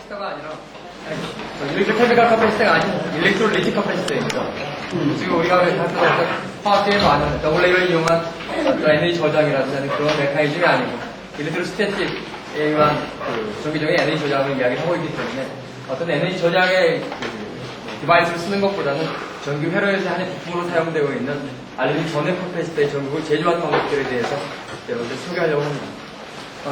카패시터가 아니라 일렉트로케미컬 카패시터가 아닌 일렉트로리틱 카패시터입니다. 지금 우리가 화학계에 많은 WL을 이용한 에너지 저장이라든지 그런 메커니즘이 아니고 일렉트로스태틱에 의한 전기적인 에너지 저장을 이야기하고 있기 때문에 어떤 에너지 저장의 디바이스를 쓰는 것보다는 전기 회로에서 하나의 부품으로 사용되고 있는 알루미늄 전해 카패시터의 전극을 제조하는 방법들에 대해서 여러분들 소개하려고 합니다.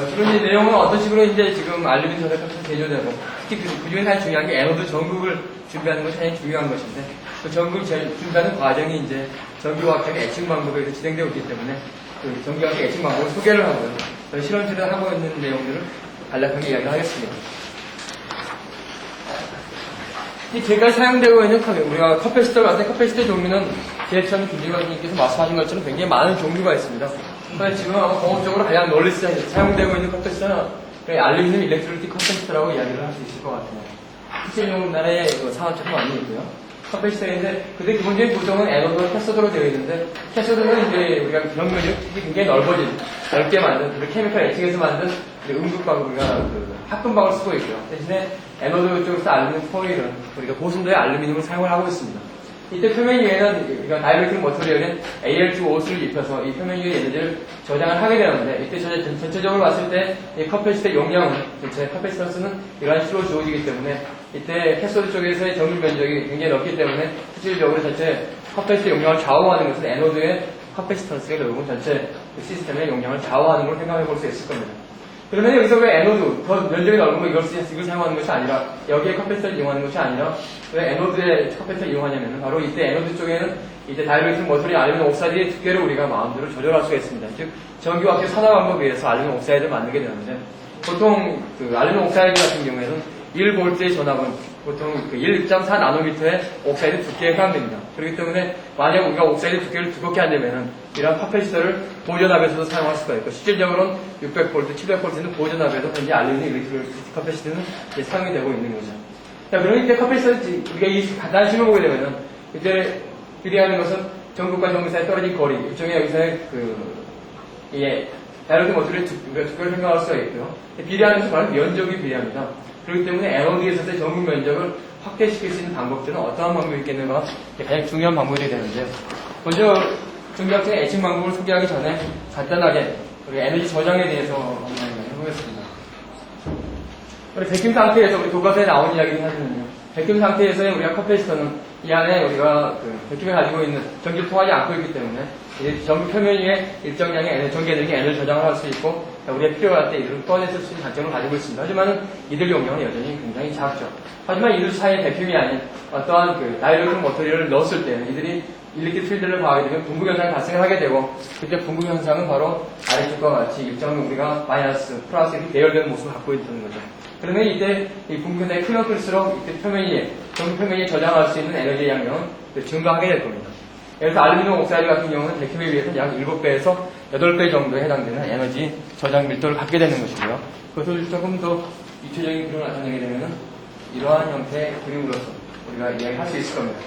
주로 이제 내용은 어떤 식으로 이제 지금 알루미늄 전해 카패시터 제조되고 특히 그 중에 가장 중요한 게 에너드 전극을 준비하는 것이 가장 중요한 것인데 그 전극을 준비하는 과정이 이제 전기화학적인 애칭 방법에 의해서 진행되고 있기 때문에 그 전기화학 애칭 방법을 소개를 하고요. 실험실을 하고 있는 내용들을 간략하게 이야기를 하겠습니다. 지금까지 사용되고 있는 우리가 카패시터 같은 카패시터 종류는 제처럼 김진관님께서 말씀하신 것처럼 굉장히 많은 종류가 있습니다. 그래서 지금 아마 공업적으로 가장 널리 사용되고 있는 카패시터는 알루미늄 일렉트로리틱 카패시터라고 이야기를 할 수 있을 것 같아요. 실제 우리나라의 상업처럼 많이 있고요. 카패시터인데 그게 기본적인 구성은 에너드와 캐소드로 되어 있는데 캐소드는 이제 우리가 병면이 굉장히 넓게 만든 케미컬 애칭에서 만든 음극방을 우리가 합금방을 쓰고 있고요. 대신에 에너드 쪽에서 알루미늄 포일은 우리가 고순도의 알루미늄을 사용을 하고 있습니다. 이때 표면 위에는 우리가 다이렉트 머터리얼인 Al2O3를 입혀서 이 표면 위에 에너지를 저장을 하게 되는데 이때 전체적으로 봤을 때 이 카패시터의 용량은 제 카패시터 쓰는 이러한 식으로 주어지기 때문에 이때 캐소드 쪽에서의 전기 면적이 굉장히 넓기 때문에 실질적으로 전체 카패시터 용량을 좌우하는 것은 에너드의 카패시턴스가 결국은 전체 시스템의 용량을 좌우하는 걸 생각해 볼 수 있을 겁니다. 그러면 여기서 왜 에노드, 더 면적이 넓은 거 이걸 사용하는 것이 아니라 여기에 카패시터를 이용하는 것이 아니라 왜 에노드의 카패시터를 이용하냐면 바로 이때 에노드 쪽에는 이제 다이렉트 머터리 알루미늄 옥사이드의 두께를 우리가 마음대로 조절할 수가 있습니다. 즉 전기화학적 산화 방법에 의해서 알루미늄 옥사이드를 만들게 되는데 보통 그 알루미늄 옥사이드 같은 경우에는 1V의 전압은 보통 그 1.4 나노미터의 옥사이드 두께에 해당됩니다. 그렇기 때문에 만약 우리가 옥사이드 두께를 두껍게 하려면은 이런 카패시터를 보존압에서도 사용할 수가 있고 실질적으로는 600V, 700V는 보존압에서 현재 알루미늄 일렉트로리틱 카패시터는 사용이 되고 있는 거죠. 자, 그럼 이때 카패시터 우리가 이 간단한 식을 보게 되면은 이때 비례하는 것은 전극과 전극 사이 떨어진 거리, 일종의 여기서의 다이렉트 머터리얼 두께를 생각할 수가 있고요. 비례하는 것은 바로 면적이 비례합니다. 그렇기 때문에 에너드에 있어서의 전극 면적을 확대시킬 수 있는 방법들은 어떠한 방법이 있겠는가 가장 중요한 방법이 되는데요. 먼저 전기학적인 애칭 방법을 소개하기 전에 간단하게 우리 에너지 저장에 대해서 한번 해보겠습니다. 우리 백김 상태에서 우리 교과서에 나온 이야기를 하시면요. 백김 상태에서의 우리가 카패시터는 이 안에 우리가 백김이 가지고 있는 전기를 통하지 않고 있기 때문에 전기 표면 위에 일정량의 전기 에너지 저장을 할 수 있고 우리가 필요할 때 이를 꺼냈을 수 있는 장점을 가지고 있습니다. 하지만 이들 용량은 여전히 굉장히 작죠. 하지만 이들 사이에 백김이 아닌 어떠한 다이렉트 머터리얼을 넣었을 때 이들이 일렉트릭 필드를 가하게 되면 분구 현상이 발생을 하게 되고 그때 분구 현상은 바로 아래쪽과 같이 일정 우리가 마이너스, 플러스 이렇게 대열되는 모습을 갖고 있다는 거죠. 그러면 이때 이 분구 현상이 크면 클수록 이때 전기 표면에 저장할 수 있는 에너지의 양은 증가하게 될 겁니다. 예를 들어 알루미늄 옥사이드 같은 경우는 백힘에 비해서 약 7배에서 8배 정도에 해당되는 에너지 저장 밀도를 갖게 되는 것이고요. 그것을 조금 더 입체적인 그림을 나타내게 되면 이러한 형태의 그림으로서 우리가 이야기할 수 있을 겁니다.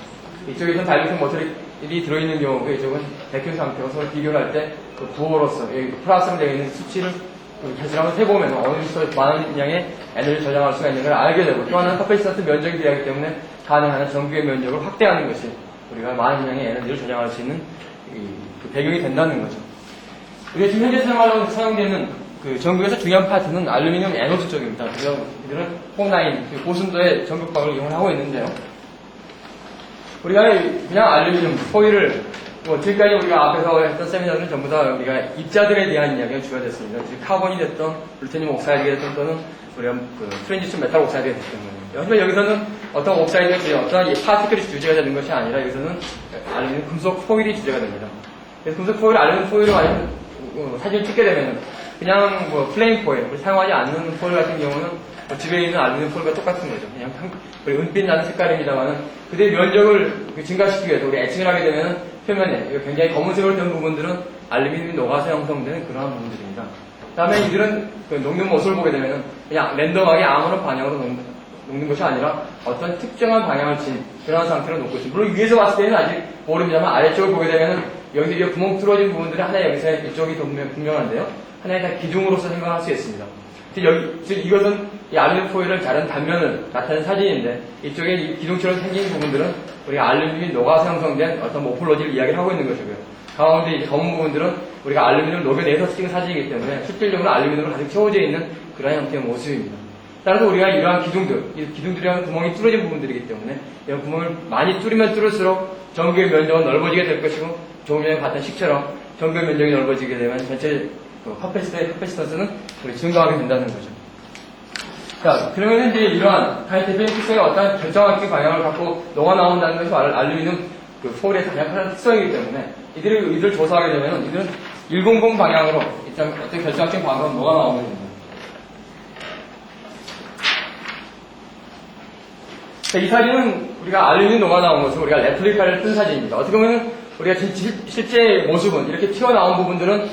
이쪽에서는 다이렉트 머터리얼이 들어있는 경우고 이쪽은 백힘 상태와 서로 비교를 할 때 부호로서 플러스로 되어 있는 수치를 다시 한번 해보면 어느 정도 많은 양의 에너지를 저장할 수가 있는 걸 알게 되고 또 하나는 카패시턴스 면적이 비하기 때문에 가능한 전기의 면적을 확대하는 것이 우리가 많은 양의 에너지를 저장할 수 있는 배경이 된다는 거죠. 우리가 지금 현재 사용되는 전극에서 중요한 파트는 알루미늄 에너드 쪽입니다. 이들은 홍라인, 고순도의 전극방을 이용하고 있는데요. 우리가 그냥 알루미늄 포일을 지금까지 우리가 앞에서 했던 세미나는 전부 다 우리가 입자들에 대한 이야기가 주가 됐습니다. 즉 카본이 됐던 루테늄 옥사이드가 됐던 또는 우리가 트랜지션 메탈 옥사이드가 됐던 거예요. 하지만 여기서는 어떤 옥사이드가 어떤 파티클이 주제가 되는 것이 아니라 여기서는 알루미늄 금속 포일이 주제가 됩니다. 그래서 금속 포일, 알루미늄 포일을 만약 사진을 찍게 되면 그냥 플레인 포일, 사용하지 않는 포일 같은 경우는 집에 있는 알루미늄 포일과 똑같은 거죠. 그냥 은빛 나는 색깔입니다만은 그들의 면적을 증가시키기 위해서 우리 애칭을 하게 되면 표면에 굉장히 검은색으로 된 부분들은 알루미늄이 녹아서 형성되는 그러한 부분들입니다. 그 다음에 이들은 녹는 모습을 보게 되면 그냥 랜덤하게 아무런 방향으로 녹는 것이 아니라 어떤 특정한 방향을 진 그런 상태로 녹고 있습니다. 물론 위에서 봤을 때는 아직 모릅니다만 아래쪽을 보게 되면 여기 구멍 뚫어진 부분들이 하나의 여기서 이쪽이 분명한데요. 하나의 다 기둥으로서 생각할 수 있습니다. 즉 이것은 이 알루미늄 포일을 자른 단면을 나타낸 사진인데 이쪽에 이 기둥처럼 생긴 부분들은 우리가 알루미늄이 녹아서 형성된 어떤 모폴로지를 이야기를 하고 있는 것이고요. 가운데 이 검은 부분들은 우리가 알루미늄을 녹여내서 찍은 사진이기 때문에 실질적으로 알루미늄으로 가득 채워져 있는 그런 형태의 모습입니다. 따라서 우리가 이러한 기둥들, 이 기둥들이랑 구멍이 뚫어진 부분들이기 때문에 이런 구멍을 많이 뚫으면 뚫을수록 전구의 면적은 넓어지게 될 것이고 조금 전에 봤던 식처럼 전구의 면적이 넓어지게 되면 전체 카패시턴스는 증가하게 된다는 거죠. 자, 그러면 이제 이러한 대표적인 특성의 어떤 결정학적 방향을 갖고 녹아나온다는 것이 알루미늄 포일의 가장 큰 특성이기 때문에 이들을 조사하게 되면 이들은 100 방향으로 일단 어떤 결정학적 방향으로 녹아나오게 됩니다. 자, 이 사진은 우리가 알루미늄 녹아나온 것을 우리가 레플리카를 뜬 사진입니다. 어떻게 보면 우리가 실제 모습은 이렇게 튀어나온 부분들은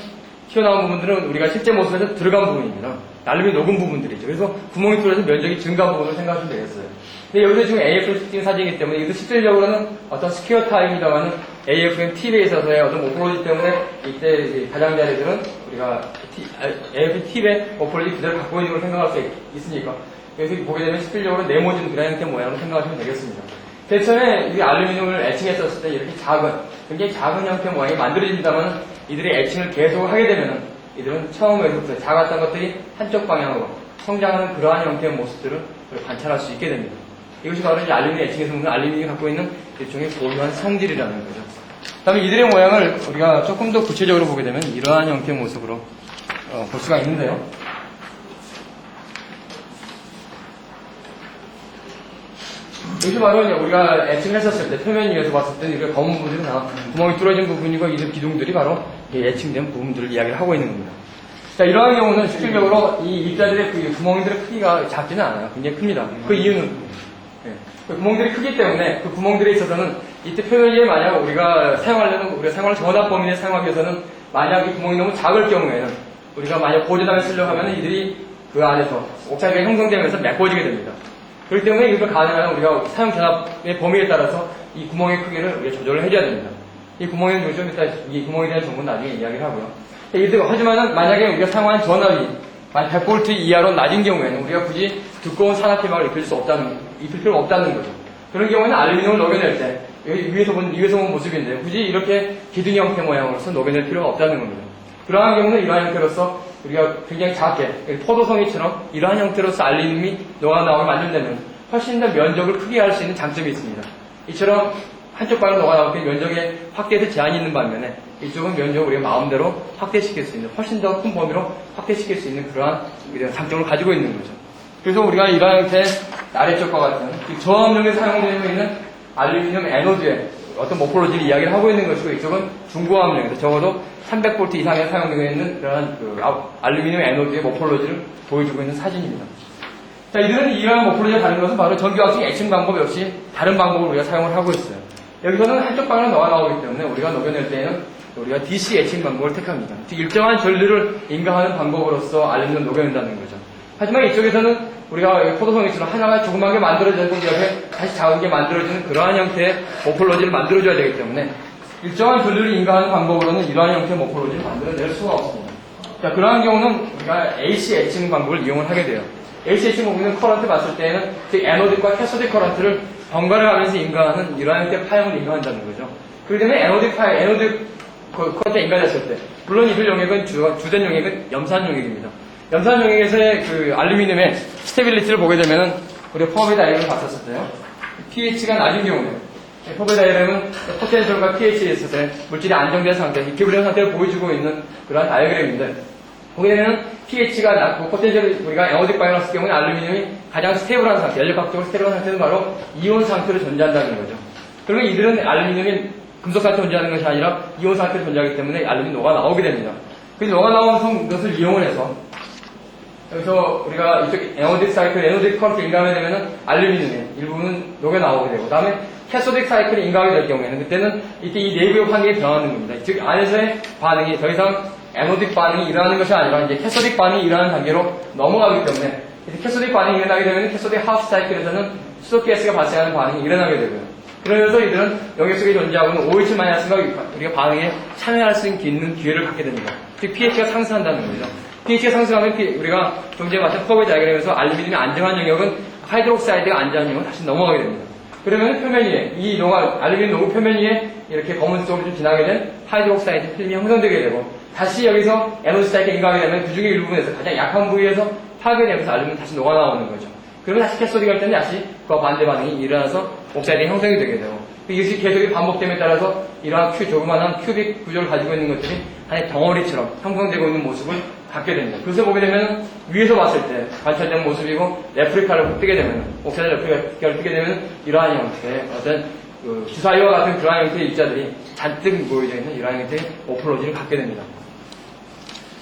우리가 실제 모습에서 들어간 부분입니다. 알루미늄 녹은 부분들이죠. 그래서 구멍이 뚫려서 면적이 증가한 부분을 생각하시면 되겠어요. 근데 여기서 지금 AF를 찍은 사진이기 때문에 이것도 실질적으로는 어떤 스퀘어 타입입니다만 AFM 팁에 있어서의 어떤 모폴로지 때문에 이때 가장자리들은 우리가 AFM 팁의 모폴로지 그대로 갖고 있는 걸 생각할 수 있으니까 여기서 보게 되면 실질적으로 네모진 그런 형태 모양으로 생각하시면 되겠습니다. 제일 처음에 이 알루미늄을 애칭했었을 때 이렇게 굉장히 작은 형태 모양이 만들어집니다만 이들이 애칭을 계속 하게 되면은 이들은 처음에서부터 작았던 것들이 한쪽 방향으로 성장하는 그러한 형태의 모습들을 관찰할 수 있게 됩니다. 이것이 바로 이제 알루미늄 애칭에서 보면 알루미늄이 갖고 있는 일종의 고유한 성질이라는 거죠. 그 다음에 이들의 모양을 우리가 조금 더 구체적으로 보게 되면 이러한 형태의 모습으로 볼 수가 있는데요. 여기 바로 이제 우리가 애칭을 했었을 때, 표면 위에서 봤을 때, 이렇게 검은 부분들이 구멍이 뚫어진 부분이고, 이 기둥들이 바로 애칭된 부분들을 이야기를 하고 있는 겁니다. 자, 이러한 경우는 실질적으로 이 입자들의 구멍들의 크기가 작지는 않아요. 굉장히 큽니다. 그 이유는, 그 구멍들이 크기 때문에 그 구멍들에 있어서는 이때 표면 위에 만약 우리가 생활을 정확한 범위 내에 사용하기 위해서는 만약 이 구멍이 너무 작을 경우에는 우리가 만약 보조단을 쓰려고 하면 이들이 그 안에서 옥자기가 형성되면서 메꿔지게 됩니다. 그렇기 때문에 이것을 가능한 우리가 사용 전압의 범위에 따라서 이 구멍의 크기를 우리가 조절을 해줘야 됩니다. 이 구멍에는 좀 이따 이 구멍에 대한 정보는 나중에 이야기를 하고요. 하지만은 만약에 우리가 사용한 전압이 100V 이하로 낮은 경우에는 우리가 굳이 두꺼운 산화피막을 입힐 필요가 없다는 거죠. 그런 경우에는 알루미늄을 녹여낼 때 여기 위에서 본 모습인데 굳이 이렇게 기둥 형태 모양으로서 녹여낼 필요가 없다는 겁니다. 그러한 경우는 이러한 형태로서 우리가 굉장히 작게 포도송이처럼 이러한 형태로서 알루미늄이 녹아나오게 만든다면 훨씬 더 면적을 크게 할 수 있는 장점이 있습니다. 이처럼 한쪽 방향 녹아나올 때 면적에 확대에서 제한이 있는 반면에 이쪽은 면적을 우리가 마음대로 확대시킬 수 있는 훨씬 더 큰 범위로 확대시킬 수 있는 그러한 장점을 가지고 있는 거죠. 그래서 우리가 이러한 형태의 아래쪽과 같은 저압용에 사용되고 있는 알루미늄 에노드의 어떤 모폴로지를 이야기를 하고 있는 것이고 이쪽은 중고압용에서 적어도 300V 이상에 사용되고 있는 그런 알루미늄 에노드의 모폴로지를 보여주고 있는 사진입니다. 자, 이들은 이러한 모폴로지를 다른 것은 바로 전기화학적 애칭 방법 역시 다른 방법을 우리가 사용을 하고 있어요. 여기서는 한쪽 방향으로 녹아나오기 때문에 우리가 녹여낼 때에는 우리가 DC 애칭 방법을 택합니다. 즉 일정한 전류를 인가하는 방법으로서 알루미늄을 녹여낸다는 거죠. 하지만 이쪽에서는 우리가 포도송이처럼 하나가 조그맣게 만들어지고 옆에 다시 작은 게 만들어지는 그러한 형태의 모폴로지를 만들어줘야 되기 때문에 일정한 전류를 인가하는 방법으로는 이러한 형태의 모폴로지를 만들어낼 수가 없습니다. 자, 그러한 경우는 우리가 AC 애칭 방법을 이용을 하게 돼요. AC 애칭 방법은 커런트 봤을 때는 즉 에노딕과 캐소딕 커런트를 번갈아 가면서 인가하는 이러한 형태의 파형을 인가한다는 거죠. 그렇기 때문에 에노딕 커런트가 인가됐을 때 물론 이들 용액은 주된 용액은 염산 용액입니다. 염산 용액에서의 그 알루미늄의 스테빌리티를 보게 되면은 우리가 퍼비 다이어그램을 봤었을 때요. pH가 낮은 경우에 퍼비 다이어그램은 포텐셜과 pH에 있을 때 물질이 안정된 상태, 이퀴브리엄 상태를 보여주고 있는 그러한 다이어그램인데 보게 되면 pH가 낮고 포텐셜이 우리가 에너딕 방향을 쓸 경우에 알루미늄이 가장 스테이블한 상태, 연력학적으로 스테이블한 상태는 바로 이온 상태로 존재한다는 거죠. 그러면 이들은 알루미늄이 금속 상태로 존재하는 것이 아니라 이온 상태로 존재하기 때문에 알루미늄이 녹아 나오게 됩니다. 그 녹아 나온 것을 이용을 해서 여기서 우리가 이쪽 에너딕 사이클, 에너딕 커런트 인가하게 되면은 알루미늄의 일부는 녹여 나오게 되고, 그 다음에 캐소딕 사이클이 인가하게 될 경우에는 그때는 이때 이 내부의 환경이 변하는 겁니다. 즉 안에서의 반응이 더 이상 에너딕 반응이 일어나는 것이 아니라 이제 캐소딕 반응이 일어나는 단계로 넘어가기 때문에 캐소딕 반응이 일어나게 되면 캐소딕 하우스 사이클에서는 수소가스가 발생하는 반응이 일어나게 되고요. 그러면서 이들은 영역 속에 존재하고 있는 OH-가 우리가 반응에 참여할 수 있는 기회를 갖게 됩니다. 즉 pH가 상승한다는 거죠. pH가 상승하면 우리가 좀 전에 봤던 커브 다이어그램에서 알루미늄의 안정한 영역은 하이드록사이드가 안정한 영역은 다시 넘어가게 됩니다. 그러면 표면 위에, 이 알루미늄 노구 표면 위에 이렇게 검은색으로 좀 지나게 된 하이드록사이드 필름이 형성되게 되고, 다시 여기서 에너지 사이클에 인가하게 되면 그 중에 일부분에서 가장 약한 부위에서 파괴되면서 알루미늄이 다시 녹아 나오는 거죠. 그러면 다시 캐소디가 할 때는 다시 그와 반대 반응이 일어나서 옥사이드가 형성이 되게 되고, 이것이 계속 반복됨에 따라서 이러한 조그만한 큐빅 구조를 가지고 있는 것들이 하나의 덩어리처럼 형성되고 있는 모습을 갖게 됩니다. 그래서 보게 되면 위에서 봤을 때 관찰되는 모습이고, 레프리카를 뜨게 되면, 옥사이드 레프리카를 뜨게 되면 이러한 형태의 어떤 주사위와 같은 그러한 형태의 입자들이 잔뜩 모여져 있는 이러한 형태의 오플로지를 갖게 됩니다.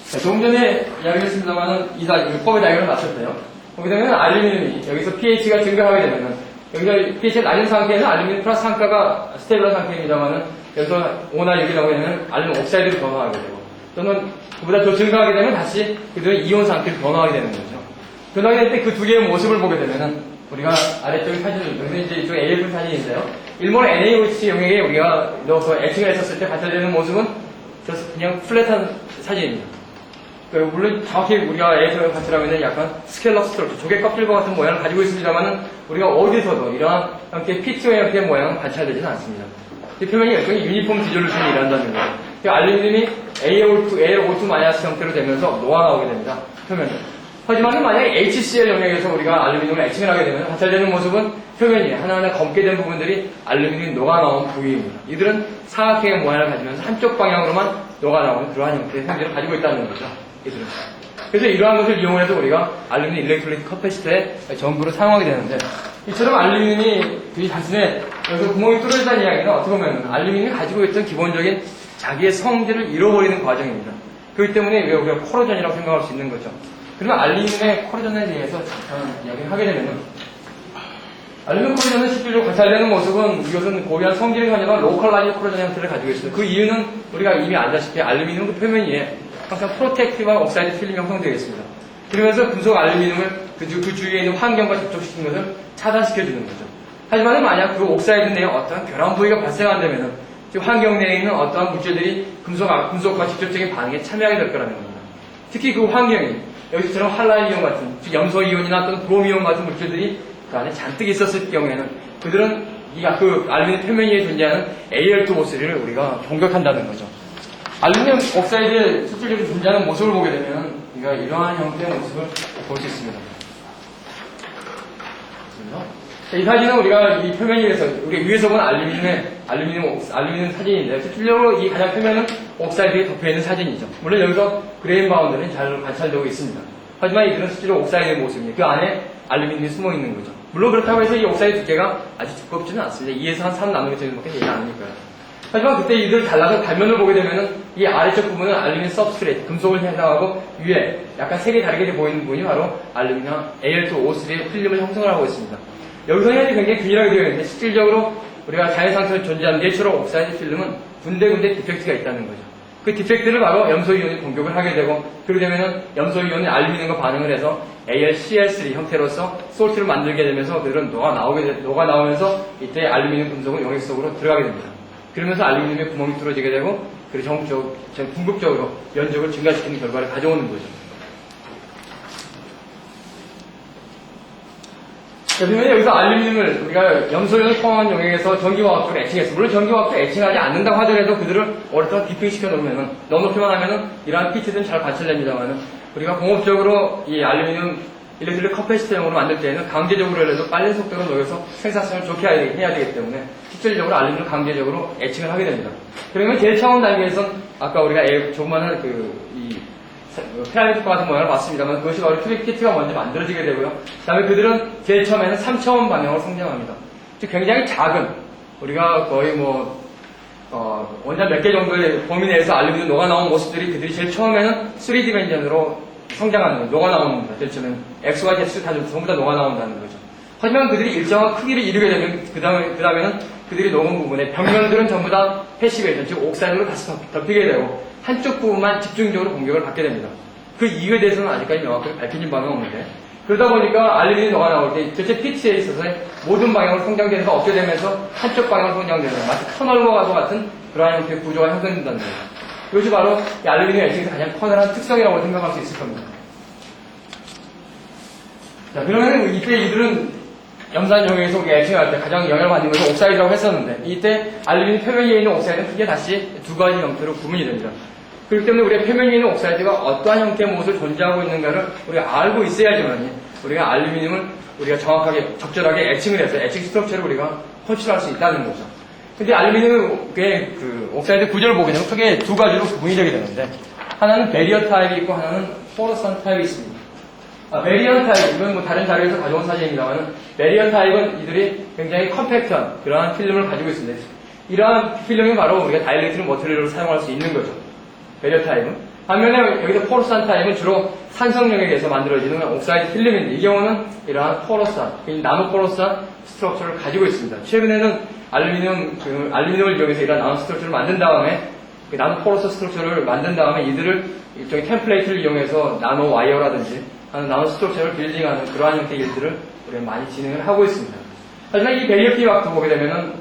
자, 조금 전에 이야기했습니다만은 이 커브 다이어그램을 맞췄대요. 보게 되면 알루미늄이 여기서 pH가 증가하게 되면은, 여기서 pH가 낮은 상태에는 알루미늄 플러스 상가가 스테이블한 상태입니다만은, 여기서 5나 6이 나오게 되면 알루미늄 옥사이드를 변화하게 되고, 또는 그보다 더 증가하게 되면 다시 그대로 이온 상태로 변화하게 되는 거죠. 변화하게 될 때 그 두 개의 모습을 보게 되면은, 우리가 아래쪽에 사진을, 여기서 이제 이쪽 AF 사진인데요. 일본 NaOH 영역에 우리가 넣어서 애칭을 했었을 때 관찰되는 모습은 그냥 플랫한 사진입니다. 물론 정확히 우리가 A에서 관찰하면 약간 스켈럽 스트럭처, 조개 껍질과 같은 모양을 가지고 있습니다만은, 우리가 어디서도 이러한 형태의 PTO 형태의 모양은 관찰되지는 않습니다. 이 표면이 일종의 유니폼 디졸루션이 일어난다는 거예요. 알루미늄이 AL2 마이너스 형태로 되면서 녹아 나오게 됩니다. 표면이. 하지만 만약에 HCl 영역에서 우리가 알루미늄을 애칭을 하게 되면 관찰되는 모습은 표면이 하나하나 검게 된 부분들이 알루미늄이 녹아 나온 부위입니다. 이들은 사각형의 모양을 가지면서 한쪽 방향으로만 녹아 나오는 그러한 형태의 성질을 가지고 있다는 거죠. 이들은. 그래서 이러한 것을 이용해서 우리가 알루미늄 일렉트로릭 커패시터의 전부를 사용하게 되는데, 이처럼 알루미늄이 자신의 여기서 구멍이 뚫어진다는 이야기는 어떻게 보면 알루미늄이 가지고 있던 기본적인 자기의 성질을 잃어버리는 과정입니다. 그렇기 때문에 우리가 코로전이라고 생각할 수 있는 거죠. 그러면 알루미늄의 코로전에 대해서 잠깐 이야기를 하게 되면은, 알루미늄 코로전은 실질적으로 관찰되는 모습은 이것은 고유한 성질이 아니라 로컬라이즈 코로전 형태를 가지고 있습니다. 그 이유는 우리가 이미 알다시피 알루미늄 그 표면 위에 항상 프로텍티브한 옥사이드 필름이 형성되어 있습니다. 그러면서 금속 알루미늄을 그 주위에 있는 환경과 접촉시킨 것을 차단시켜주는 거죠. 하지만 만약 그 옥사이드 내에 어떠한 결함 부위가 발생한다면 환경 내에 있는 어떠한 물질들이 금속과 직접적인 반응에 참여하게 될 거라는 겁니다. 특히 그 환경이 여기서처럼 할라이온 같은, 즉 염소이온이나 또는 브로미온 같은 물질들이 그 안에 잔뜩 있었을 경우에는 그들은 그 알루미늄 표면 위에 존재하는 AL2 모습을 우리가 공격한다는 거죠. 알루미늄 옥사이드에 실질적으로 존재하는 모습을 보게 되면 우리가 이러한 형태의 모습을 볼 수 있습니다. 이 사진은 우리가 이 표면 위에서, 우리 위에서 본 알루미늄 사진인데, 실질적으로 이 가장 표면은 옥사이드에 덮여있는 사진이죠. 물론 여기서 그레인 바운드는 잘 관찰되고 있습니다. 하지만 이들은 실제로 옥사이드의 모습입니다. 그 안에 알루미늄이 숨어 있는 거죠. 물론 그렇다고 해서 이 옥사이드 두께가 아주 두껍지는 않습니다. 2에서 한 3나노미터 정도밖에 되지 않으니까요. 하지만 그때 이들 잘라서 단면을 보게 되면은 이 아래쪽 부분은 알루미늄 서브스트레이트, 금속을 해당하고, 위에 약간 색이 다르게 보이는 부분이 바로 알루미늄 AL2O3의 필름을 형성을 하고 있습니다. 여기서 현재 굉장히 균일하게 되어 있는데, 실질적으로 우리가 자연 상태로 존재하는 내추럴 옥사이드 필름은 군데군데 디펙트가 있다는 거죠. 그 디펙트를 바로 염소이온이 공격을 하게 되고, 그렇게 되면은 염소이온이 알루미늄과 반응을 해서 AlCl3 형태로서 솔트를 만들게 되면서 그들은 녹아 나오면서 이때 알루미늄 금속은 용액 속으로 들어가게 됩니다. 그러면서 알루미늄의 구멍이 뚫어지게 되고, 그리고 궁극적으로 연적을 증가시키는 결과를 가져오는 거죠. 그러면 여기서 알루미늄을 우리가 염소연을 포함한 영역에서 전기화학적으로 애칭했어. 물론 전기화학적으로 애칭하지 않는다고 하더라도 그들을 오랫동안 디핑시켜 놓으면은, 넣어놓기만 하면은 이러한 피트는 잘 관찰됩니다만은, 우리가 공업적으로 이 알루미늄 일렉트릭 커패시터용으로 만들 때에는 강제적으로라도 빠른 속도로 녹여서 생산성을 좋게 해야 되기 때문에 실질적으로 알루미늄을 강제적으로 애칭을 하게 됩니다. 그러면 제일 처음 단계에서는 아까 우리가 조그마한 피라미드과 같은 모양을 봤습니다만, 그것이 바로 큐빅 키트가 먼저 만들어지게 되고요. 그 다음에 그들은 제일 처음에는 3차원 방향으로 성장합니다. 즉 굉장히 작은, 우리가 거의 원자 몇 개 정도의 범위 내에서 알루미늄 녹아 나온 모습들이 그들이 제일 처음에는 3디멘전으로 성장하는 거예요. 녹아 나옵니다. 제일 처음에는 X와 Z 다 전부 다 녹아 나온다는 거죠. 하지만 그들이 일정한 크기를 이루게 되면 그 다음에는 그들이 녹은 부분에 벽면들은 전부 다 패시베이션, 즉 옥사이드로 다시 덮이게 되고 한쪽 부분만 집중적으로 공격을 받게 됩니다. 그 이유에 대해서는 아직까지 명확하게 밝혀진 바는 없는데, 그러다 보니까 알루미늄이 녹아 나올 때 전체 피치에 있어서의 모든 방향으로 성장되면서 업되면서 한쪽 방향으로 성장되는, 마치 터널과 같은 그러한 형태의 구조가 형성된다는 거예요. 이것이 바로 이 알루미늄 엣칭에서 가장 커다란 특성이라고 생각할 수 있을 겁니다. 자, 그러면 이때 이들은 염산 영역에서 우리가 엣칭할 때 가장 영향을 받는 것은 옥사이드라고 했었는데, 이때 알루미늄 표면에 있는 옥사이드는 크게 다시 두 가지 형태로 구분이 됩니다. 그렇기 때문에 우리가 표면에 있는 옥사이드가 어떠한 형태의 모습을 존재하고 있는가를 우리가 알고 있어야지만 우리가 알루미늄을 우리가 정확하게 적절하게 엣칭을 해서 엣칭 스트럭처를 우리가 호출할 수 있다는 거죠. 근데 알루미늄의 그 옥사이드 구조를 보게 되면 크게 두 가지로 구분이 되게 되는데, 하나는 베리어 타입이 있고 하나는 포러스한 타입이 있습니다. 베리어 타입, 이건 뭐 다른 자료에서 가져온 사진입니다만, 베리어 타입은 이들이 굉장히 컴팩트한 그러한 필름을 가지고 있습니다. 이러한 필름이 바로 우리가 다이렉트릭 머티리얼로 사용할 수 있는 거죠. 베리어 타입은. 반면에 여기서 포러스한 타입은 주로 산성 영역에서 만들어지는 옥사이드 필름인데, 이 경우는 이러한 포러스한, 나노 포러스한 스트럭처를 가지고 있습니다. 최근에는 알루미늄을 이용해서 이러한 나노 스트럭처를 만든 다음에, 나노 포러스 스트럭처를 만든 다음에 이들을 일종의 템플레이트를 이용해서 나노 와이어라든지 하는 나노 스트럭처를 빌딩하는 그러한 형태의 일들을 우리가 많이 진행을 하고 있습니다. 하지만 이 베리어 피막도 보게 되면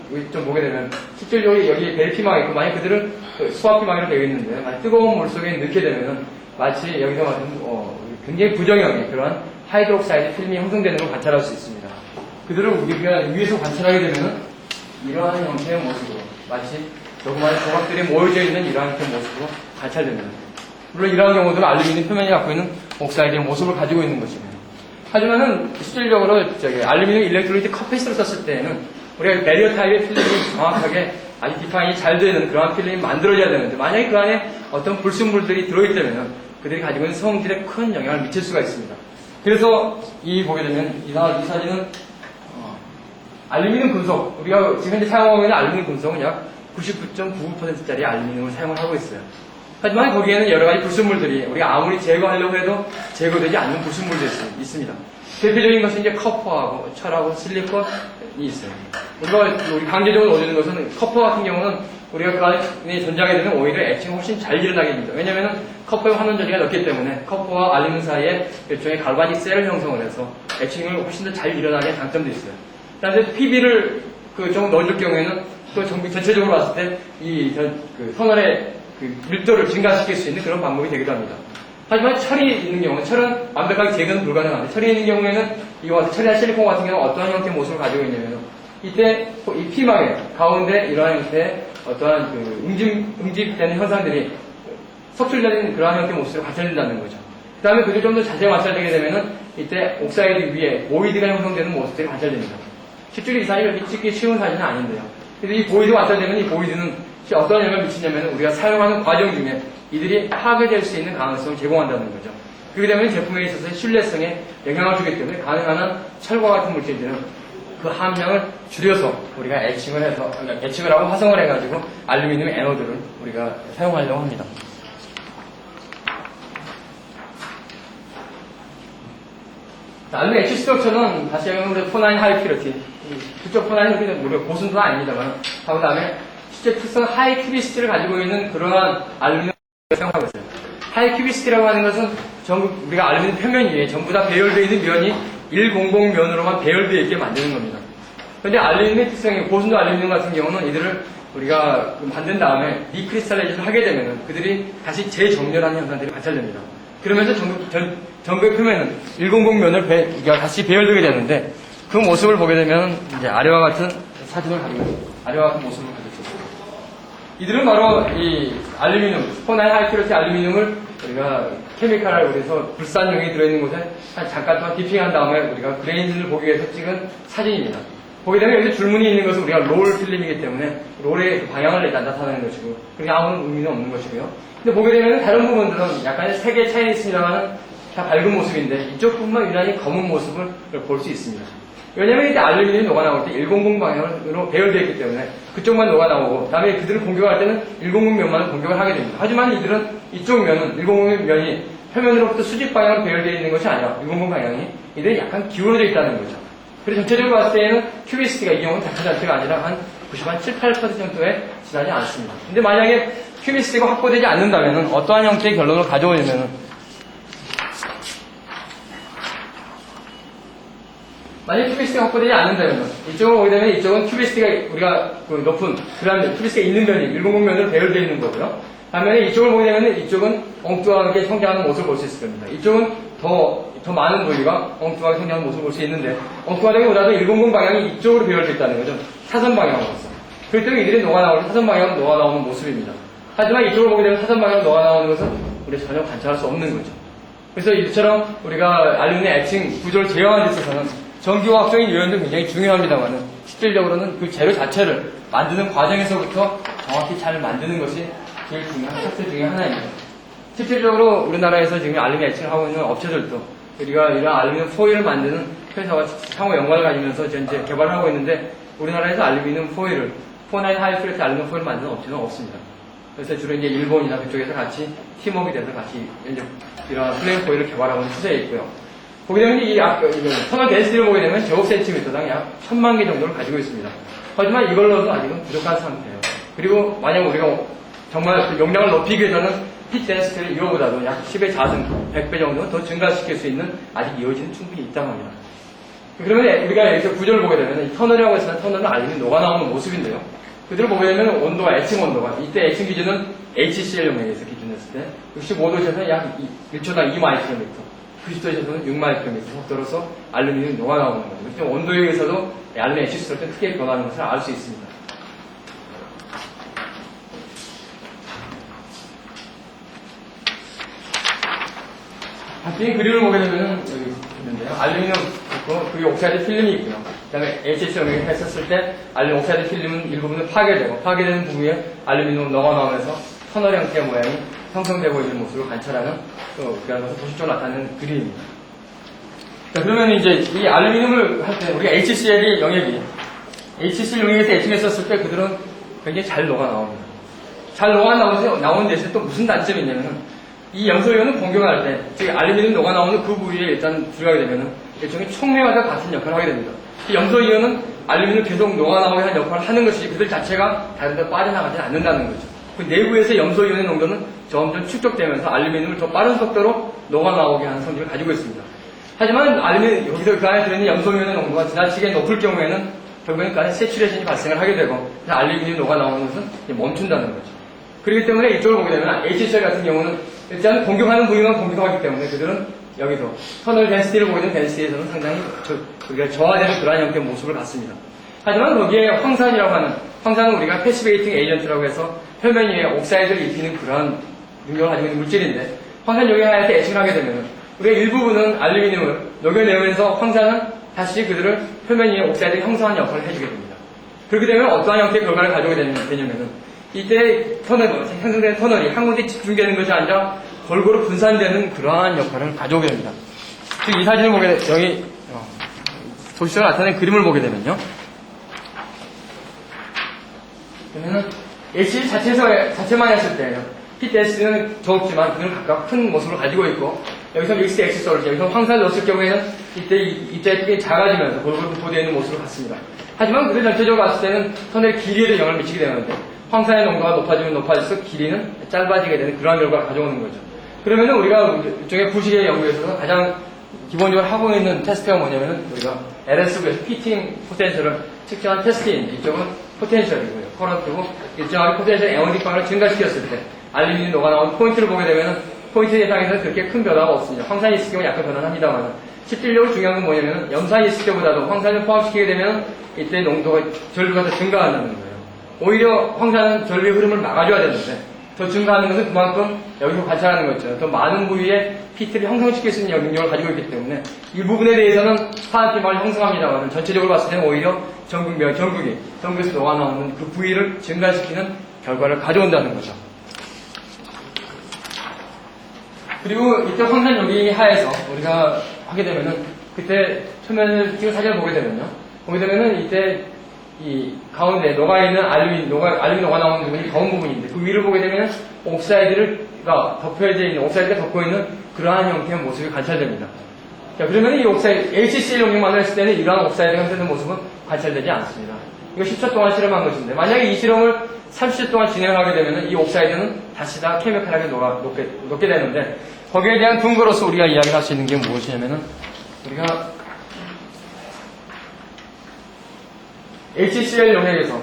실질적으로 여기 베리어 피막이 있고, 만약 그들은 수압 피막으로 되어 있는데, 만약 뜨거운 물 속에 넣게 되면 마치 여기서 말하는 굉장히 부정형의 그러한 하이드록사이드 필름이 형성되는 걸 관찰할 수 있습니다. 그들을 우리가 위에서 관찰하게 되면 이러한 형태의 모습으로, 마치 조그마한 조각들이 모여져 있는 이러한 형태의 모습으로 관찰됩니다. 물론 이러한 경우들은 알루미늄 표면이 갖고 있는 옥사이드의 모습을 가지고 있는 것입니다. 하지만은 실질적으로 알루미늄 일렉트로리틱 커패시터를 썼을 때에는 우리가 베리어 타입의 필름이 정확하게 아주 디파인이 잘 되는 그러한 필름이 만들어져야 되는데, 만약에 그 안에 어떤 불순물들이 들어있다면 그들이 가지고 있는 성질에 큰 영향을 미칠 수가 있습니다. 그래서 보게 되면 이 사진은 알루미늄 금속, 우리가 지금 현재 사용하고 있는 알루미늄 금속은 약 99.99%짜리 알루미늄을 사용을 하고 있어요. 하지만 거기에는 여러 가지 불순물들이 우리가 아무리 제거하려고 해도 제거되지 않는 불순물들이 있습니다. 대표적인 것은 이제 커퍼하고 철하고 실리콘이 있어요. 우리 강제적으로 넣어주는 것은 커퍼 같은 경우는 우리가 그 안에 존재하게 되면 오히려 엣칭이 훨씬 잘 일어나게 됩니다. 왜냐하면 커퍼에 환원 전이가 넣기 때문에 커퍼와 알루미늄 사이에 일종의 갈바닉 셀을 형성을 해서 엣칭을 훨씬 더 잘 일어나게 장점도 있어요. 그런데 PB를 좀 넣어줄 경우에는 또 전체적으로 봤을 때 터널의 밀도를 증가시킬 수 있는 그런 방법이 되기도 합니다. 하지만 철이 있는 경우는, 철은 완벽하게 제거는 불가능한데, 철이 있는 경우에는 이와 같은 철이나 실리콘 같은 경우는 어떠한 형태의 모습을 가지고 있냐면, 이때 이 피막의 가운데 이러한 형태의 어떠한 응집되는 현상들이 석출되는 그러한 형태의 모습으로 관찰된다는 거죠. 그 다음에 그게 좀 더 자세히 관찰되게 되면은 이때 옥사이드 위에 보이드가 형성되는 모습들이 관찰됩니다. 실제로 이 사진이 이렇게 찍기 쉬운 사진은 아닌데요. 그래서 이 보이드가 관찰되면 이 보이드는 어떤 영향을 미치냐면 우리가 사용하는 과정 중에 이들이 파괴될 수 있는 가능성을 제공한다는 거죠. 그렇게 되면 제품에 있어서 신뢰성에 영향을 주기 때문에 가능한 한 철과 같은 물질들은 그 함량을 줄여서 우리가 엣칭을 하고 화성을 해가지고 알루미늄 에너드를 우리가 사용하려고 합니다. 알루미늄 엣치 스트럭처는 다시 얘기하면 포나인 하이피러티, 그쪽 포나인은 우리가 고순도는 아닙니다만, 그 다음에 실제 특성 하이 큐비시티를 가지고 있는 그러한 알루미늄을 사용하고 있어요. 하이 큐비시티라고 하는 것은 전부 우리가 알루미늄 표면 위에 전부 다 배열되어 있는 면이 100면으로만 배열되어 있게 만드는 겁니다. 그런데 알루미늄의 특성이, 고순도 알루미늄 같은 경우는 이들을 우리가 만든 다음에 디크리스탈라이즈를 하게 되면 그들이 다시 재정렬하는 현상들이 관찰됩니다. 그러면서 전구의 표면은 100면을 다시 배열되게 되는데, 그 모습을 보게 되면 이제 아래와 같은 사진을 가지고 있습니다. 아래와 같은 모습을 가지고 있습니다. 이들은 바로 이 알루미늄, 스포나인 하이피러티 알루미늄을 우리가 케미칼을 그래서 불산용이 들어있는 곳에 잠깐 동안 디핑한 다음에 우리가 그레인을 보기 위해서 찍은 사진입니다. 보게 되면 여기 줄무늬 있는 것은 우리가 롤 필름이기 때문에 롤의 방향을 나타내는 것이고, 그게 아무런 의미는 없는 것이고요. 근데 보게 되면 다른 부분들은 약간의 색의 차이는 있습니다만 다 밝은 모습인데, 이쪽 부분만 유난히 검은 모습을 볼 수 있습니다. 왜냐면 이때 알루미늄이 녹아나올 때 100 방향으로 배열되어 있기 때문에 그쪽만 녹아나오고, 다음에 그들을 공격할 때는 100면만 공격을 하게 됩니다. 하지만 이들은 이쪽 면은 100면이 표면으로부터 수직 방향으로 배열되어 있는 것이 아니라 100 방향이 이들이 약간 기울어져 있다는 거죠. 그래서 전체적으로 봤을 때는 큐비시티가 이 경우는 자체가 아니라 한 97~8% 정도에 지나지 않습니다. 근데 만약에 큐비시티가 확보되지 않는다면 어떠한 형태의 결론을 가져오냐면, 만약 큐비시티가 확보되지 않는다면 이쪽을 보게 되면 이쪽은 큐비시티가 우리가 높은 그런 큐비시티가 있는 면이 100면으로 배열되어 있는 거고요. 반면에 이쪽을 보게 되면 이쪽은 엉뚱하게 성장하는 모습을 볼 수 있을 겁니다. 이쪽은 더 많은 부위가 엉뚱하게 성장하는 모습을 볼 수 있는데, 엉뚱하다기보다도 100 방향이 이쪽으로 배열되어 있다는 거죠. 사선 방향으로서. 그렇기 때문에 이들이 녹아나올 때 사선 방향으로 녹아나오는 모습입니다. 하지만 이쪽을 보게 되면 사선 방향으로 녹아나오는 것은 우리가 전혀 관찰할 수 없는 거죠. 그래서 이처럼 우리가 알루미늄 애칭 구조를 제어하는 데 있어서는 전기화학적인 요인도 굉장히 중요합니다만은 실질적으로는 그 재료 자체를 만드는 과정에서부터 정확히 잘 만드는 것이 제일 중요한 팩트 중에 하나입니다. 실질적으로 우리나라에서 지금 알루미늄 애칭을 하고 있는 업체들도 우리가 이런 알루미늄 포일을 만드는 회사와 상호 연관을 가지면서 현재 개발을 하고 있는데, 우리나라에서 알루미늄 포일을, 49 하이프레트 알루미늄 포일을 만드는 업체는 없습니다. 그래서 주로 이제 일본이나 그쪽에서 같이 팀업이 돼서 같이 이제 이런 플레인 포일을 개발하고 있는 추세에 있고요. 보게 되면 이 터널 덴시티를 보게 되면 제곱센티미터당 약 1000만 개 정도를 가지고 있습니다. 하지만 이걸로도 아직은 부족한 상태예요. 그리고 만약 우리가 정말 그 용량을 높이기 위해서는 핏 덴시티를 이거보다도 약 10의 자승, 100배 정도는 더 증가시킬 수 있는 아직 여지는 충분히 있다고 합니다. 그러면 우리가 여기서 구조를 보게 되면 이 터널이라고 해서 터널은 알루미늄 녹아나오는 모습인데요. 그대로 보게 되면 온도가 애칭 온도가, 이때 애칭 기준은 HCl 용량에서 기준했을 때 65도에서 약 1초당 2마이크로미터, 90도에서는 6마이크로미터 속도로서 알루미늄이 녹아나오는 겁니다. 그렇기 온도에 의해서도 알루미늄 HCl 때 크게 변하는 것을 알 수 있습니다. 이 그림을 보게 되면 여기 있는데요. 알루미늄 있고, 그게 옥사이드 필름이 있고요. 그 다음에 HCl 했었을 때 알루미늄 옥사이드 필름은 일부분은 파괴되는 부분에 알루미늄 녹아나오면서 터널 형태의 모양이 형성되고 있는 모습을 관찰하는 그런 것을 도식적으로 나타내는 그림입니다. 자, 그러면 이제 이 알루미늄을 할 때 우리가 HCl 용액에서 애칭했었을 때 그들은 굉장히 잘 녹아나옵니다. 잘 녹아나오는 대신에 또 무슨 단점이 있냐면은 이 염소이온은 공격할 때, 즉 알루미늄 녹아나오는 그 부위에 일단 들어가게 되면은 일종의 촉매와 같은 역할을 하게 됩니다. 이 염소이온은 알루미늄을 계속 녹아나오게 하는 역할을 하는 것이 그들 자체가 다른 데 빠져나가지 않는다는 거죠. 그 내부에서 염소이온의 농도는 점점 축적되면서 알루미늄을 더 빠른 속도로 녹아나오게 하는 성질을 가지고 있습니다. 하지만 알루미늄, 여기서 그 안에 들어있는 염소이온의 농도가 지나치게 높을 경우에는 결국엔 그 안에 세츄레이션이 발생을 하게 되고, 그래서 알루미늄이 녹아나오는 것은 멈춘다는 거죠. 그렇기 때문에 이쪽을 보게 되면 HCl 같은 경우는 일단 공격하는 부위만 공격하기 때문에 그들은 여기서 터널 덴시티를 보게 되는 덴시티에서는 상당히 저하되는 그러한 형태의 모습을 갖습니다. 하지만 거기에 황산이라고 하는, 황산은 우리가 패시베이팅 에이전트라고 해서 표면 위에 옥사이드를 입히는 그러한 능력을 가지고 있는 물질인데, 황산 용액하에 애칭을 하게 되면 우리가 일부분은 알루미늄을 녹여내면서 황산은 다시 그들을 표면 위에 옥사이드를 형성하는 역할을 해주게 됩니다. 그렇게 되면 어떠한 형태의 결과를 가져오게 되냐면은 이때 형성되는 터널이 한 군데 집중되는 것이 아니라 골고루 분산되는 그러한 역할을 가져오게 됩니다. 즉, 이 사진을 보게 되면, 여기, 도시적으로 나타낸 그림을 보게 되면요. 그러면은, HC 자체만 했을 때요. PTS는 적지만 그는 각각 큰 모습을 가지고 있고, 여기서 믹스 엑스솔, 여기서 황산을 넣었을 경우에는 이때 작아지면서 골고루 분포되어 있는 모습을 갖습니다. 하지만 그들 전체적으로 봤을 때는 터널의 길이에도 영향을 미치게 되는데, 황산의 농도가 높아지면 높아질수록 길이는 짧아지게 되는 그러한 결과를 가져오는 거죠. 그러면은 우리가 일종의 부식의 연구에서 가장 기본적으로 하고 있는 테스트가 뭐냐면은 우리가 LSV에서 피팅 포텐셜을 측정한 테스트인데, 이쪽은 포텐셜이고요. 커런트고, 일정하게 포텐셜 에너지방을 증가시켰을 때 알루미늄 녹아나온 포인트를 보게 되면은 포인트 대상에서는 그렇게 큰 변화가 없습니다. 황산이 있을 경우 약간 변화는 합니다만, 실질적으로 중요한 건 뭐냐면은 염산이 있을 때보다도 황산을 포함시키게 되면 이때 농도가 전류가 더 증가한다는 거예요. 오히려 황산은 전류의 흐름을 막아줘야 되는데, 더 증가하는 것은 그만큼 여기서 관찰하는 거죠. 더 많은 부위에 피트를 형성시킬 수 있는 능력을 가지고 있기 때문에 이 부분에 대해서는 산화팀을 형성합니다만, 전체적으로 봤을 때는 오히려 전국에서 녹아나오는 그 부위를 증가시키는 결과를 가져온다는 거죠. 그리고 이때 황산 여기 하에서 우리가 하게 되면은, 그때 표면을 찍은 사진을 보게 되면은 이때 이 가운데 녹아있는 알루미늄 녹아나오는 부분이 가운 부분인데, 그 위를 보게 되면 옥사이드가 덮여져 있는, 옥사이드가 덮여있는 그러한 형태의 모습이 관찰됩니다. 자, 그러면 이 옥사이드, HCl 용액만을 했을 때는 이러한 옥사이드가 형성되는 모습은 관찰되지 않습니다. 이거 10초 동안 실험한 것인데, 만약에 이 실험을 30초 동안 진행하게 되면 이 옥사이드는 다시 다 케미컬하게 녹게 되는데, 거기에 대한 근거로서 우리가 이야기할 수 있는 게 무엇이냐면은, 우리가 HCl 용액에서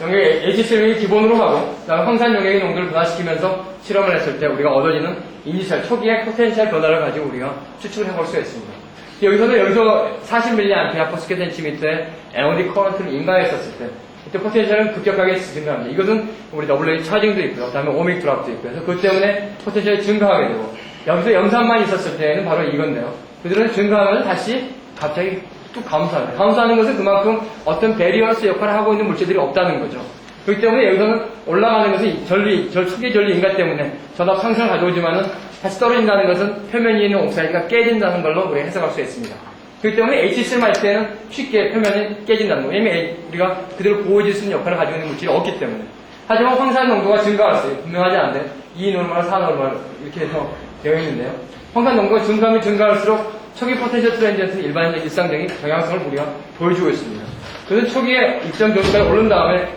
영역 HCl을 기본으로 하고 그다음에 황산 영역의 농도를 변화시키면서 실험을 했을 때 우리가 얻어지는 이니셜 초기의 포텐셜 변화를 가지고 우리가 추측을 해볼 수가 있습니다. 여기서 40mA/s/cm의 NOD 커런트를 인가했었을 때 이때 포텐셜은 급격하게 증가합니다. 이것은 우리 WA 차징도 있고요. 그다음에 오믹 드랍도 있고요. 그래서 그 때문에 포텐셜이 증가하게 되고 여기서 염산만 있었을 때는 바로 이건데요. 그들은 증가하면 다시 갑자기 또 감소합니다. 감소하는 것은 그만큼 어떤 베리어스 역할을 하고 있는 물질들이 없다는 거죠. 그렇기 때문에 여기서는 올라가는 것은 초기 전류 인가 때문에 전압 상승을 가져오지만은 다시 떨어진다는 것은 표면에 있는 옥사이드가 깨진다는 걸로 우리가 해석할 수 있습니다. 그렇기 때문에 HCl 마실 때는 쉽게 표면이 깨진다는 거예요. 왜냐면 우리가 그대로 보호해줄 수 있는 역할을 가지고 있는 물질이 없기 때문에. 하지만 황산 농도가 증가했어요. 분명하지 않은데 2노르말, 4노르말 이렇게 해서 되어 있는데요. 황산 농도가 증가할수록 초기 포텐셜 트랜지언트는 일반적 일상적인 경향성을 우리가 보여주고 있습니다. 그래서 초기에 일정 정도까지 오른 다음에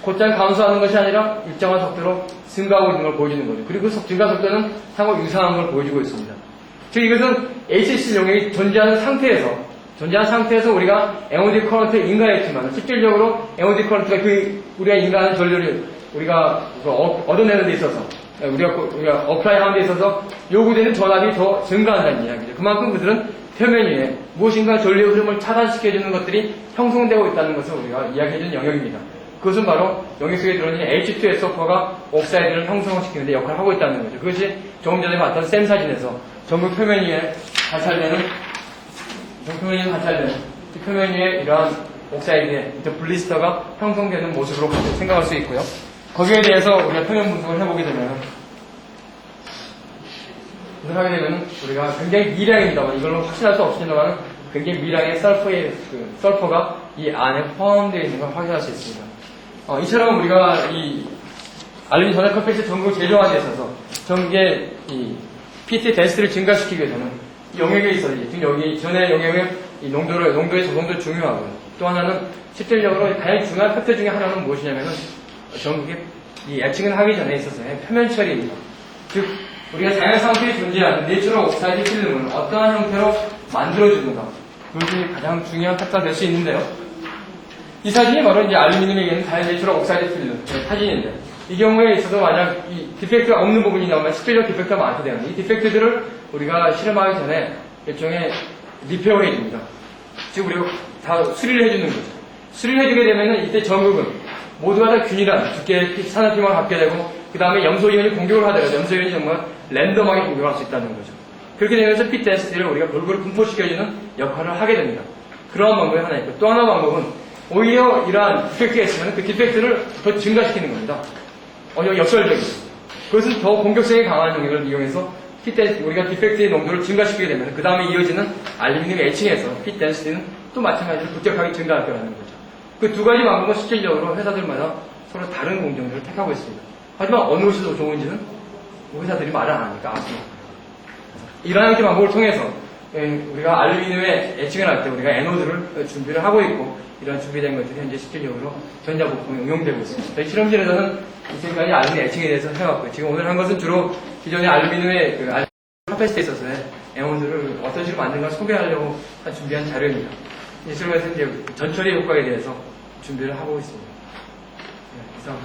곧장 감소하는 것이 아니라 일정한 속도로 증가하고 있는 걸 보여주는 거죠. 그리고 그 증가 속도는 상호 유사한 걸 보여주고 있습니다. 즉 이것은 HCl 용액이 존재하는 상태에서 우리가 NOD 커런트에 인가했지만 실질적으로 NOD 커런트가 우리가 인가하는 전류를 우리가 얻어내는 데 있어서 우리가 어플라이 하는 데 있어서 요구되는 전압이 더 증가한다는 이야기죠. 그만큼 그들은 표면 위에 무엇인가 전류의 흐름을 차단시켜주는 것들이 형성되고 있다는 것을 우리가 이야기해주는 영역입니다. 그것은 바로 영역 속에 들어있는 H2SO4가 옥사이드를 형성시키는 데 역할을 하고 있다는 거죠. 그것이 조금 전에 봤던 샘 사진에서 전구 표면 위에 관찰되는 표면 위에 이러한 옥사이드의 블리스터가 형성되는 모습으로 생각할 수 있고요. 거기에 대해서 우리가 표면 분석을 해보게 되면 우리가 굉장히 미량입니다만 이걸로 확신할 수 없습니다만 굉장히 미량의 설퍼가 이 안에 포함되어 있는 걸 확인할 수 있습니다. 이처럼 우리가 이 알루미늄 전자 컴팩트 전구 제조하는 데 있어서 전기의 이 PT 덴시티를 증가시키기 위해서는 이 영역에 있어서 지금 여기 전에 영역의 이 농도의 적응도 중요하고요. 또 하나는 실질적으로 가장 중요한 팩터 중에 하나는 무엇이냐면은 전국에 이 애칭을 하기 전에 있어서의 표면 처리입니다. 즉 우리가 자연 상태에 존재하는 내추럴 옥사이드 필름을 어떠한 형태로 만들어주는가 그것이 가장 중요한 팩터가 될 수 있는데요. 이 사진이 바로 이제 알루미늄에게는 자연 내추럴 옥사이드 필름 사진인데 이 경우에 있어서 만약 이 디펙트가 없는 부분이 나오면 실질적 디펙트가 많게 되는데 이 디펙트들을 우리가 실험하기 전에 일종의 리페어 해줍니다. 즉 우리가 다 수리를 해주는 거죠. 수리를 해주게 되면 이때 전극은 모두가 다 균일한 두께의 산화피망을 갖게 되고 그 다음에 염소이온이 공격을 하더라도 염소이온이 정말 랜덤하게 공격할 수 있다는 거죠. 그렇게 되면서 핏 덴시티를 우리가 골고루 분포시켜주는 역할을 하게 됩니다. 그러한 방법이 하나 있고 또 하나 방법은 오히려 이러한 디펙트가 있으면 그 디펙트를 더 증가시키는 겁니다. 역설적이죠. 그것은 더 공격성이 강한 영역을 이용해서 우리가 디펙트의 농도를 증가시키게 되면 그 다음에 이어지는 알루미늄 애칭에서 핏 덴시티는 또 마찬가지로 급격하게 증가할 거라는 거죠. 그 두 가지 방법은 실질적으로 회사들마다 서로 다른 공정들을 택하고 있습니다. 하지만 어느 것이 더 좋은지는 회사들이 말을 안 하니까 아십니다. 이러한 형태의 방법을 통해서 우리가 알루미늄에 애칭을 할 때 우리가 에노드를 준비를 하고 있고 이런 준비된 것들이 현재 실질적으로 전자부품에 응용되고 있습니다. 저희 실험실에서는 지금까지 알루미늄 애칭에 대해서 해왔고요. 지금 오늘 한 것은 주로 기존의 알루미늄의 카패시티에 있어서의 에노드를 어떤 식으로 만든가 소개하려고 준비한 자료입니다. 이 실험에서 이제 전처리 효과에 대해서 준비를 하고 있습니다. 네, 이상.